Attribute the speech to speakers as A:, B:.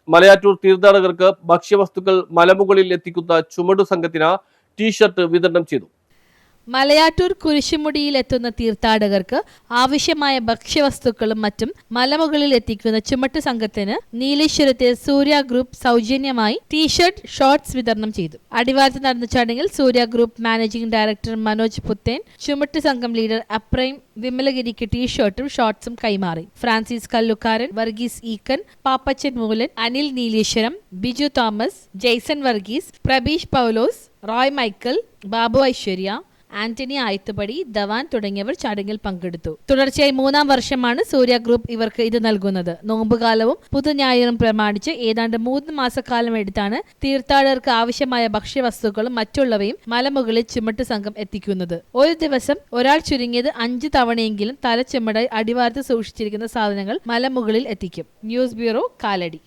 A: മലയാറ്റൂർ തീർത്ഥാടകർക്ക് ഭക്ഷ്യവസ്തുക്കൾ മലമുകളിൽ എത്തിക്കുന്ന ചുമടു സംഘത്തിന് ടീഷർട്ട് വിതരണം ചെയ്തു.
B: മലയാറ്റൂർ കുരിശുമുടിയിൽ എത്തുന്ന തീർത്ഥാടകർക്ക് ആവശ്യമായ ഭക്ഷ്യവസ്തുക്കളും മറ്റും മലമുകളിൽ എത്തിക്കുന്ന ചുമട്ട് സംഘത്തിന് നീലേശ്വരത്തെ സൂര്യ ഗ്രൂപ്പ് സൗജന്യമായി ടീഷർട്ട്, ഷോർട്സ് വിതരണം ചെയ്തു. അടിവാരത്ത് നടന്ന ചടങ്ങിൽ Surya group managing director Manoj Puthen, ചുമട്ട് സംഘം ലീഡർ അപ്രൈം വിമലഗിരിക്ക് ടീഷർട്ടും ഷോർട്സും കൈമാറി. ഫ്രാൻസിസ് കല്ലുക്കാരൻ, വർഗീസ് ഈക്കൻ, പാപ്പച്ചൻ മൂലൻ, അനിൽ നീലേശ്വരം, ബിജു തോമസ്, ജെയ്സൺ വർഗീസ്, പ്രബീഷ് പൗലോസ്, റോയ് മൈക്കൽ, ബാബു ഐശ്വര്യ, ആന്റണി ആയത്തുപടി, ധവാൻ തുടങ്ങിയവർ ചടങ്ങിൽ പങ്കെടുത്തു. തുടർച്ചയായി 3-ാം വർഷമാണ് സൂര്യ ഗ്രൂപ്പ് ഇവർക്ക് ഇത് നൽകുന്നത്. നോമ്പുകാലവും പുതുഞായറും പ്രമാണിച്ച് ഏതാണ്ട് 3 മാസക്കാലം എടുത്താണ് തീർത്ഥാടകർക്ക് ആവശ്യമായ ഭക്ഷ്യവസ്തുക്കളും മറ്റുള്ളവയും മലമുകളിൽ ചുമട്ട് സംഘം എത്തിക്കുന്നത്. ഒരു ദിവസം ഒരാൾ ചുരുങ്ങിയത് 5 തവണയെങ്കിലും തലച്ചുമടായി അടിവാരത്ത് സൂക്ഷിച്ചിരിക്കുന്ന സാധനങ്ങൾ മലമുകളിൽ എത്തിക്കും. News bureau, Kalady.